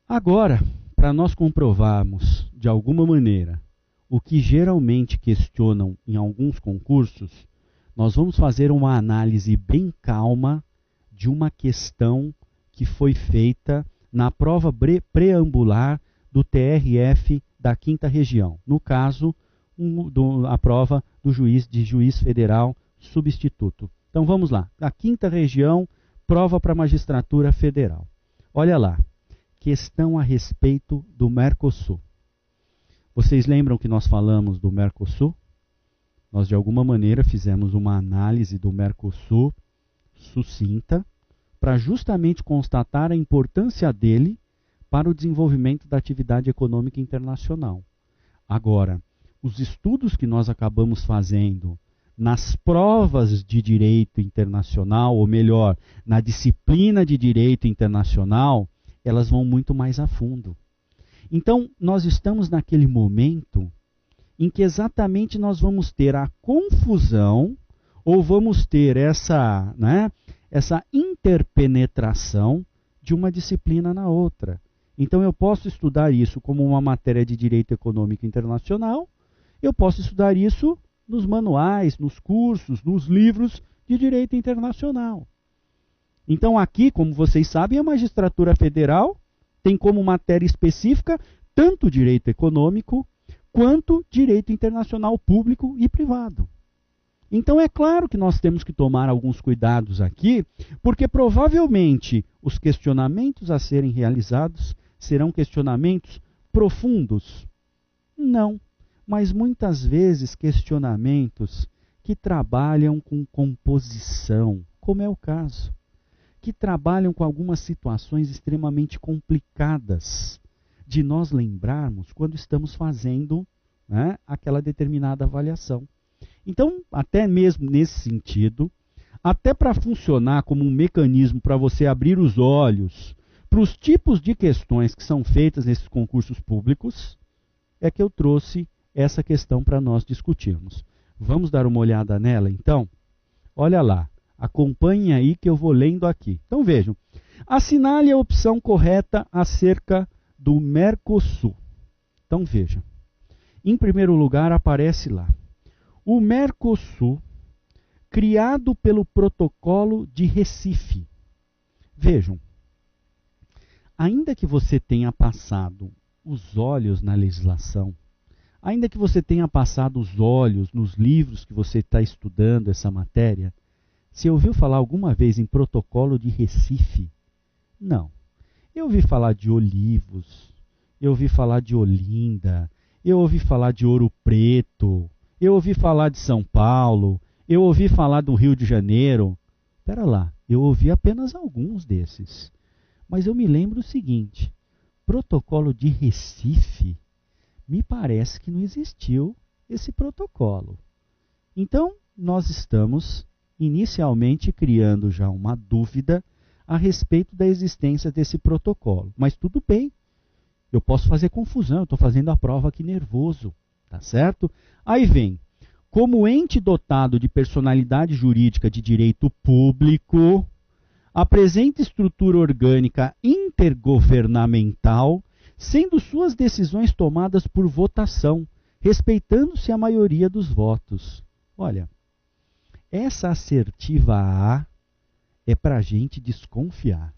Agora, para nós comprovarmos de alguma maneira o que geralmente questionam em alguns concursos, nós vamos fazer uma análise bem calma de uma questão que foi feita na prova preambular do TRF da 5ª Região. No caso, a prova do juiz federal substituto. Então vamos lá. A 5ª Região, prova para a magistratura federal. Olha lá. Questão a respeito do Mercosul. Vocês lembram que nós falamos do Mercosul? Nós, de alguma maneira, fizemos uma análise do Mercosul sucinta para justamente constatar a importância dele para o desenvolvimento da atividade econômica internacional. Agora, os estudos que nós acabamos fazendo nas provas de direito internacional, ou melhor, na disciplina de direito internacional, elas vão muito mais a fundo. Então, nós estamos naquele momento em que exatamente nós vamos ter a confusão, ou vamos ter essa interpenetração de uma disciplina na outra. Então, eu posso estudar isso como uma matéria de direito econômico internacional, eu posso estudar isso nos manuais, nos cursos, nos livros de direito internacional. Então, aqui, como vocês sabem, a magistratura federal tem como matéria específica tanto direito econômico quanto direito internacional público e privado. Então, é claro que nós temos que tomar alguns cuidados aqui, porque provavelmente os questionamentos a serem realizados serão questionamentos profundos. Não, mas muitas vezes questionamentos que trabalham com composição, como é o caso. Que trabalham com algumas situações extremamente complicadas de nós lembrarmos quando estamos fazendo, né, aquela determinada avaliação. Então, até mesmo nesse sentido, até para funcionar como um mecanismo para você abrir os olhos para os tipos de questões que são feitas nesses concursos públicos, é que eu trouxe essa questão para nós discutirmos. Vamos dar uma olhada nela, então? Olha lá. Acompanhem aí que eu vou lendo aqui. Então vejam, assinale a opção correta acerca do Mercosul. Então vejam, em primeiro lugar aparece lá, o Mercosul, criado pelo Protocolo de Recife. Vejam, ainda que você tenha passado os olhos na legislação, ainda que você tenha passado os olhos nos livros que você está estudando essa matéria, você ouviu falar alguma vez em Protocolo de Recife? Não. Eu ouvi falar de Olivos, eu ouvi falar de Olinda, eu ouvi falar de Ouro Preto, eu ouvi falar de São Paulo, eu ouvi falar do Rio de Janeiro. Espera lá, eu ouvi apenas alguns desses. Mas eu me lembro o seguinte, Protocolo de Recife, me parece que não existiu esse protocolo. Então, nós estamos inicialmente criando já uma dúvida a respeito da existência desse protocolo. Mas tudo bem, eu posso fazer confusão, eu estou fazendo a prova aqui nervoso, tá certo? Aí vem, como ente dotado de personalidade jurídica de direito público, apresenta estrutura orgânica intergovernamental, sendo suas decisões tomadas por votação, respeitando-se a maioria dos votos. Olha, essa assertiva A é para a gente desconfiar,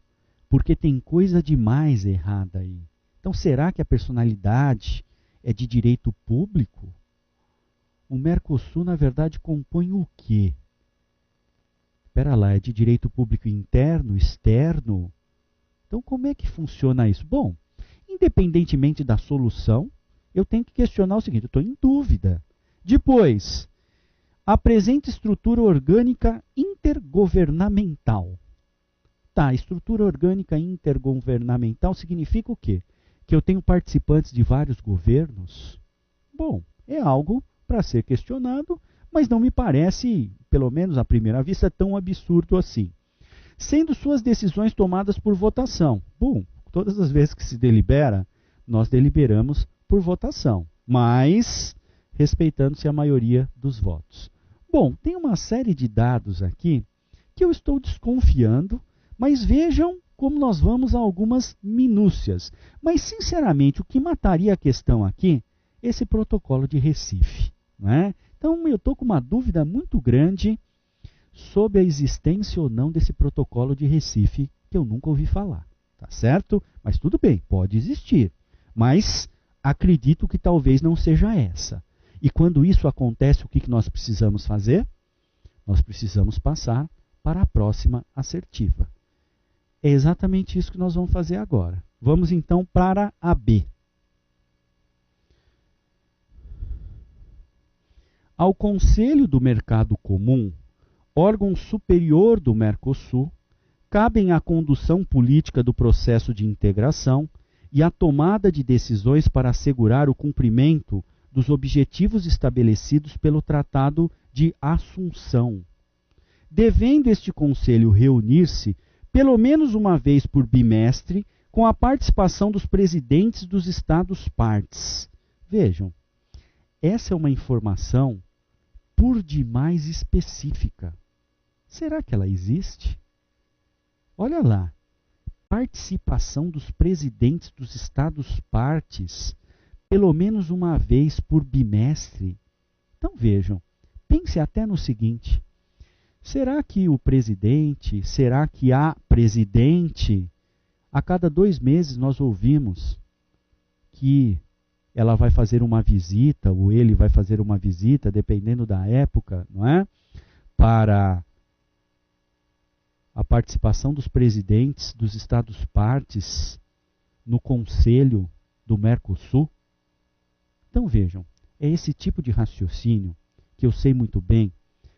porque tem coisa demais errada aí. Então, será que a personalidade é de direito público? O Mercosul, na verdade, compõe o quê? Espera lá, é de direito público interno, externo? Então, como é que funciona isso? Bom, independentemente da solução, eu tenho que questionar o seguinte, eu estou em dúvida. Depois, apresenta estrutura orgânica intergovernamental. Tá, estrutura orgânica intergovernamental significa o quê? Que eu tenho participantes de vários governos? Bom, é algo para ser questionado, mas não me parece, pelo menos à primeira vista, tão absurdo assim. Sendo suas decisões tomadas por votação. Bom, todas as vezes que se delibera, nós deliberamos por votação, mas respeitando-se a maioria dos votos. Bom, tem uma série de dados aqui que eu estou desconfiando, mas vejam como nós vamos a algumas minúcias. Mas, sinceramente, o que mataria a questão aqui é esse protocolo de Recife. Né? Então, eu estou com uma dúvida muito grande sobre a existência ou não desse protocolo de Recife, que eu nunca ouvi falar. Tá certo? Mas tudo bem, pode existir. Mas acredito que talvez não seja essa. E quando isso acontece, o que nós precisamos fazer? Nós precisamos passar para a próxima assertiva. É exatamente isso que nós vamos fazer agora. Vamos então para a B. Ao Conselho do Mercado Comum, órgão superior do Mercosul, cabem a condução política do processo de integração e a tomada de decisões para assegurar o cumprimento dos objetivos estabelecidos pelo Tratado de Assunção. Devendo este Conselho reunir-se pelo menos uma vez por bimestre com a participação dos presidentes dos Estados-partes. Vejam, essa é uma informação por demais específica. Será que ela existe? Olha lá, participação dos presidentes dos Estados-partes pelo menos uma vez por bimestre. Então vejam, pense até no seguinte: será que o presidente, será que a presidente, a cada 2 meses nós ouvimos que ela vai fazer uma visita, ou ele vai fazer uma visita, dependendo da época, não é? Para a participação dos presidentes dos Estados-partes no Conselho do Mercosul? Então vejam, é esse tipo de raciocínio que eu sei muito bem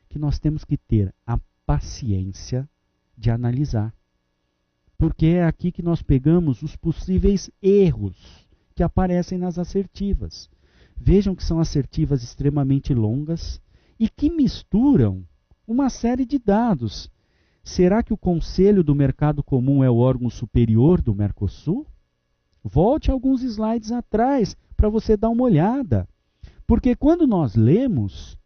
que nós temos que ter a paciência de analisar. Porque é aqui que nós pegamos os possíveis erros que aparecem nas assertivas. Vejam que são assertivas extremamente longas e que misturam uma série de dados. Será que o Conselho do Mercado Comum é o órgão superior do Mercosul? Volte alguns slides atrás para você dar uma olhada. Porque quando nós lemos,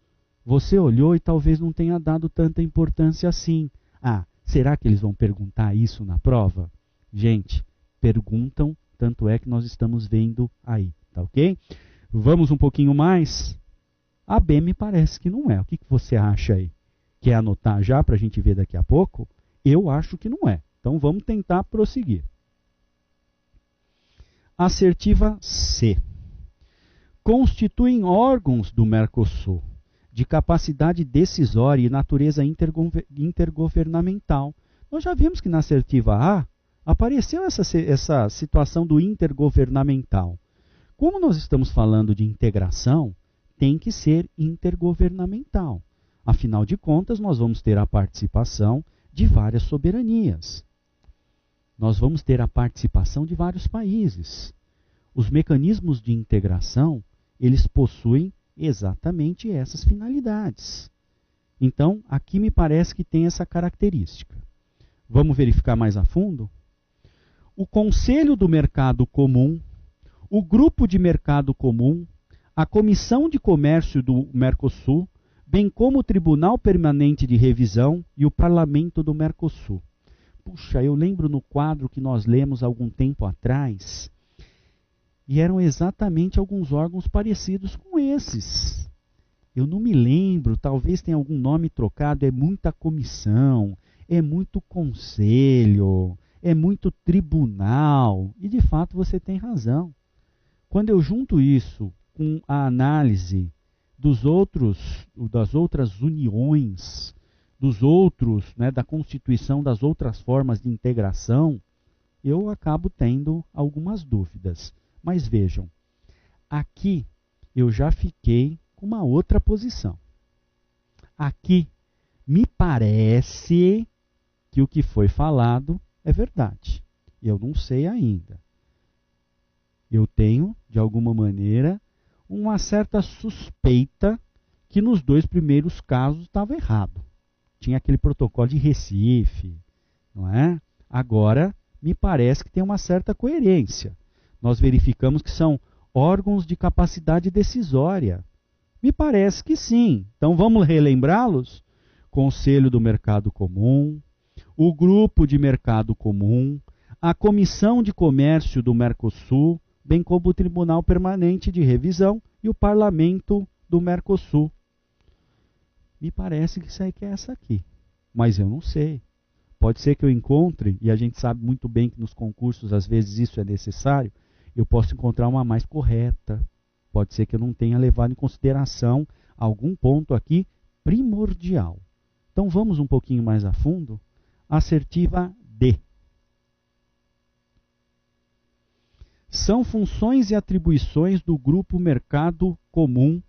você olhou e talvez não tenha dado tanta importância assim. Ah, será que eles vão perguntar isso na prova? Gente, perguntam, tanto é que nós estamos vendo aí, tá ok? Vamos um pouquinho mais? A B me parece que não é. O que você acha aí? Quer anotar já para a gente ver daqui a pouco? Eu acho que não é. Então vamos tentar prosseguir. Assertiva C. Constituem órgãos do Mercosul de capacidade decisória e natureza intergovernamental. Nós já vimos que na assertiva A apareceu essa situação do intergovernamental. Como nós estamos falando de integração, tem que ser intergovernamental. Afinal de contas, nós vamos ter a participação de várias soberanias. Nós vamos ter a participação de vários países. Os mecanismos de integração, eles possuem exatamente essas finalidades. Então, aqui me parece que tem essa característica. Vamos verificar mais a fundo? O Conselho do Mercado Comum, o Grupo de Mercado Comum, a Comissão de Comércio do Mercosul, bem como o Tribunal Permanente de Revisão e o Parlamento do Mercosul. Puxa, eu lembro no quadro que nós lemos há algum tempo atrás, e eram exatamente alguns órgãos parecidos com esses. Eu não me lembro, talvez tenha algum nome trocado, é muita comissão, é muito conselho, é muito tribunal. E de fato você tem razão. Quando eu junto isso com a análise das outras uniões, dos outros, né, da constituição das outras formas de integração, eu acabo tendo algumas dúvidas. Mas vejam, aqui eu já fiquei com uma outra posição. Aqui me parece que o que foi falado é verdade. Eu não sei ainda. Eu tenho, de alguma maneira, uma certa suspeita que nos 2 primeiros casos estava errado. Tinha aquele protocolo de Recife, não é? Agora, me parece que tem uma certa coerência. Nós verificamos que são órgãos de capacidade decisória. Me parece que sim. Então vamos relembrá-los? Conselho do Mercado Comum, o Grupo de Mercado Comum, a Comissão de Comércio do Mercosul, bem como o Tribunal Permanente de Revisão e o Parlamento do Mercosul. Me parece que isso aí que é essa aqui, mas eu não sei. Pode ser que eu encontre, e a gente sabe muito bem que nos concursos às vezes isso é necessário, eu posso encontrar uma mais correta. Pode ser que eu não tenha levado em consideração algum ponto aqui primordial. Então vamos um pouquinho mais a fundo. Assertiva D. São funções e atribuições do Grupo Mercado Comum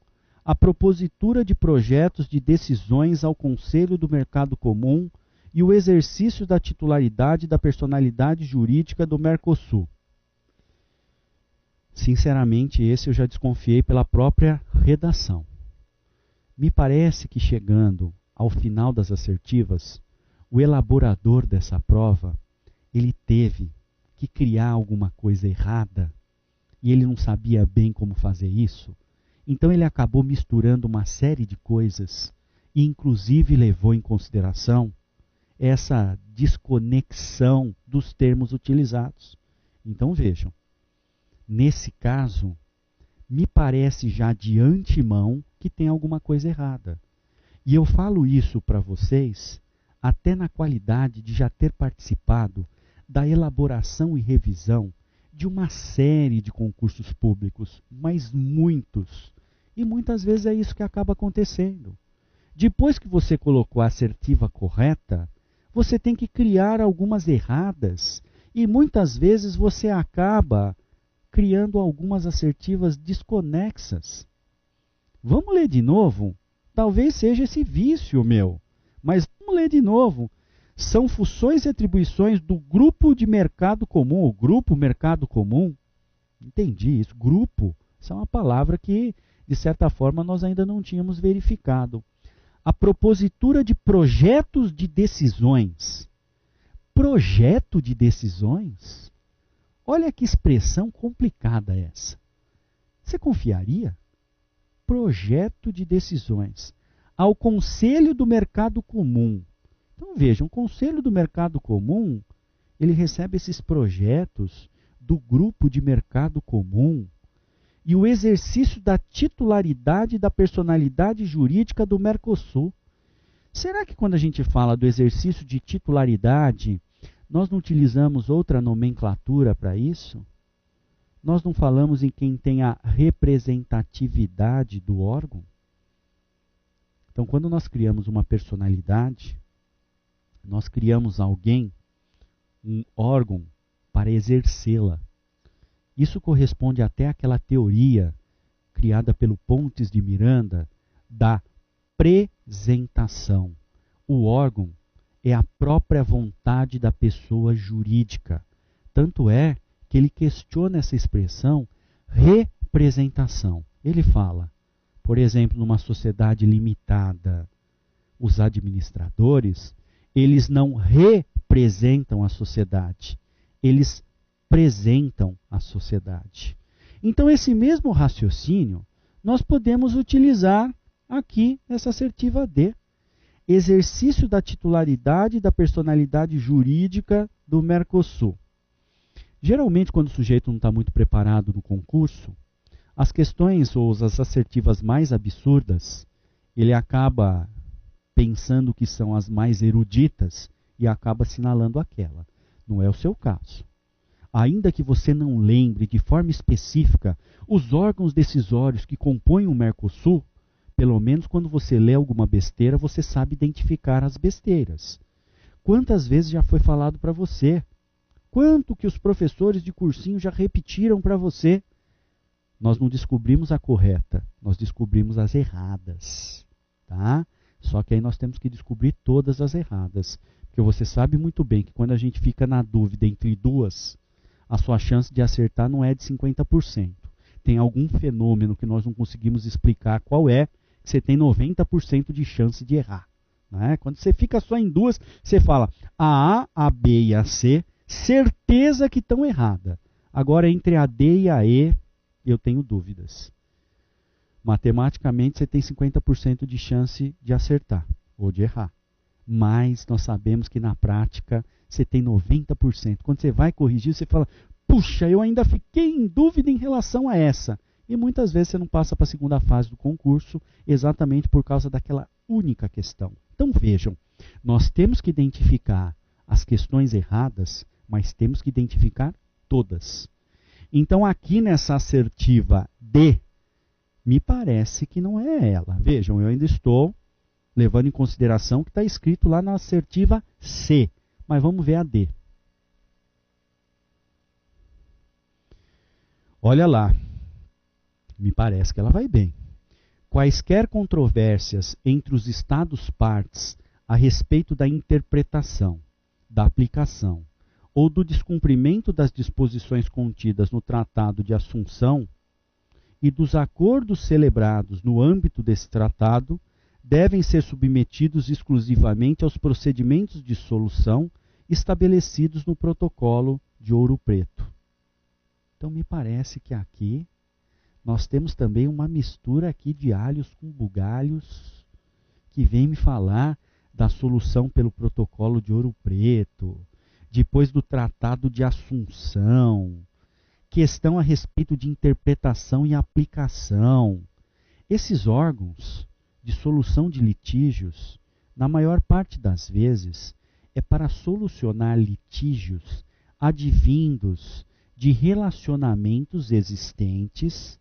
a propositura de projetos de decisões ao Conselho do Mercado Comum e o exercício da titularidade da personalidade jurídica do Mercosul. Sinceramente, esse eu já desconfiei pela própria redação. Me parece que chegando ao final das assertivas, o elaborador dessa prova, ele teve que criar alguma coisa errada e ele não sabia bem como fazer isso. Então ele acabou misturando uma série de coisas e inclusive levou em consideração essa desconexão dos termos utilizados. Então vejam, nesse caso, me parece já de antemão que tem alguma coisa errada. E eu falo isso para vocês até na qualidade de já ter participado da elaboração e revisão de uma série de concursos públicos, mas muitos. E muitas vezes é isso que acaba acontecendo. Depois que você colocou a assertiva correta, você tem que criar algumas erradas e muitas vezes você acaba criando algumas assertivas desconexas. Vamos ler de novo? Talvez seja esse vício meu, mas vamos ler de novo. São funções e atribuições do Grupo de Mercado Comum, o Grupo Mercado Comum. Entendi isso, grupo. Isso é uma palavra que, de certa forma, nós ainda não tínhamos verificado. A propositura de projetos de decisões. Projeto de decisões? Olha que expressão complicada essa. Você confiaria? Projeto de decisões. Ao Conselho do Mercado Comum. Então vejam, o Conselho do Mercado Comum, ele recebe esses projetos do Grupo de Mercado Comum e o exercício da titularidade da personalidade jurídica do Mercosul. Será que quando a gente fala do exercício de titularidade, nós não utilizamos outra nomenclatura para isso? Nós não falamos em quem tem a representatividade do órgão? Então, quando nós criamos uma personalidade, nós criamos alguém, um órgão, para exercê-la. Isso corresponde até àquela teoria criada pelo Pontes de Miranda da presentação. O órgão é a própria vontade da pessoa jurídica. Tanto é que ele questiona essa expressão representação. Ele fala, por exemplo, numa sociedade limitada, os administradores, eles não representam a sociedade, eles representam a sociedade. Então, esse mesmo raciocínio nós podemos utilizar aqui nessa assertiva D. Exercício da titularidade da personalidade jurídica do Mercosul. Geralmente, quando o sujeito não está muito preparado no concurso, as questões ou as assertivas mais absurdas, ele acaba pensando que são as mais eruditas e acaba assinalando aquela. Não é o seu caso. Ainda que você não lembre de forma específica os órgãos decisórios que compõem o Mercosul, pelo menos quando você lê alguma besteira, você sabe identificar as besteiras. Quantas vezes já foi falado para você? Quanto que os professores de cursinho já repetiram para você? Nós não descobrimos a correta, nós descobrimos as erradas. Tá? Só que aí nós temos que descobrir todas as erradas. Porque você sabe muito bem que quando a gente fica na dúvida entre duas, a sua chance de acertar não é de 50%. Tem algum fenômeno que nós não conseguimos explicar qual é, que você tem 90% de chance de errar. Né? Quando você fica só em duas, você fala a A, a B e a C, certeza que estão erradas. Agora, entre a D e a E, eu tenho dúvidas. Matematicamente, você tem 50% de chance de acertar ou de errar. mas nós sabemos que na prática você tem 90%. Quando você vai corrigir, você fala, puxa, eu ainda fiquei em dúvida em relação a essa. E muitas vezes você não passa para a segunda fase do concurso exatamente por causa daquela única questão. Então vejam, nós temos que identificar as questões erradas, mas temos que identificar todas. Então aqui nessa assertiva D, me parece que não é ela. Vejam, eu ainda estou levando em consideração que está escrito lá na assertiva C. Mas vamos ver a D. Olha lá. Me parece que ela vai bem. Quaisquer controvérsias entre os Estados-partes a respeito da interpretação, da aplicação ou do descumprimento das disposições contidas no Tratado de Assunção e dos acordos celebrados no âmbito desse tratado devem ser submetidos exclusivamente aos procedimentos de solução estabelecidos no Protocolo de Ouro Preto. Então me parece que aqui nós temos também uma mistura aqui de alhos com bugalhos, que vem me falar da solução pelo Protocolo de Ouro Preto, depois do Tratado de Assunção, questão a respeito de interpretação e aplicação. Esses órgãos de solução de litígios, na maior parte das vezes, é para solucionar litígios advindos de relacionamentos existentes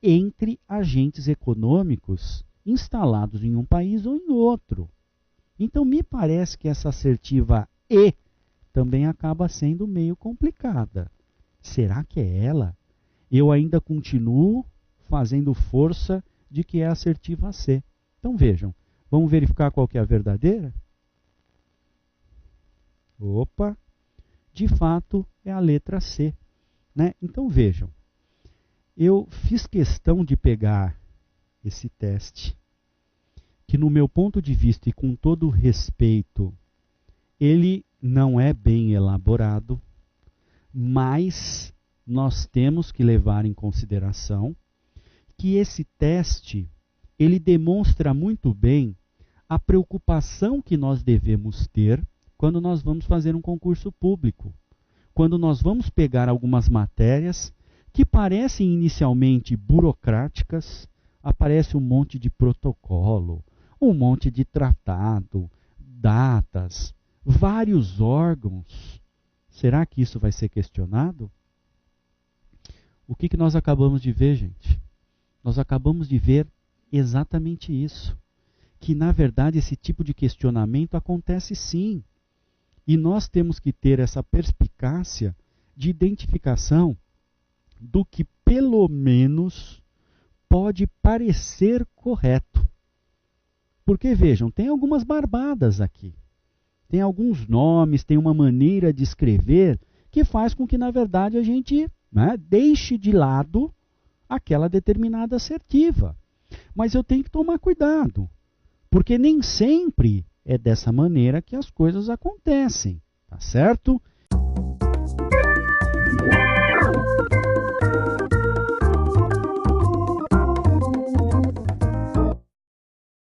entre agentes econômicos instalados em um país ou em outro. Então, me parece que essa assertiva E também acaba sendo meio complicada. Será que é ela? Eu ainda continuo fazendo força de que é a assertiva C. Então vejam, vamos verificar qual que é a verdadeira? Opa, de fato é a letra C. Né? Então vejam, eu fiz questão de pegar esse teste, que no meu ponto de vista e com todo respeito, ele não é bem elaborado, mas nós temos que levar em consideração que esse teste, ele demonstra muito bem a preocupação que nós devemos ter quando nós vamos fazer um concurso público. Quando nós vamos pegar algumas matérias que parecem inicialmente burocráticas, aparece um monte de protocolo, um monte de tratado, datas, vários órgãos. Será que isso vai ser questionado? O que nós acabamos de ver, gente? Nós acabamos de ver exatamente isso. Que, na verdade, esse tipo de questionamento acontece sim. E nós temos que ter essa perspicácia de identificação do que, pelo menos, pode parecer correto. Porque, vejam, tem algumas barbadas aqui. Tem alguns nomes, tem uma maneira de escrever que faz com que, na verdade, a gente deixe de lado aquela determinada assertiva. Mas eu tenho que tomar cuidado, porque nem sempre é dessa maneira que as coisas acontecem, tá certo?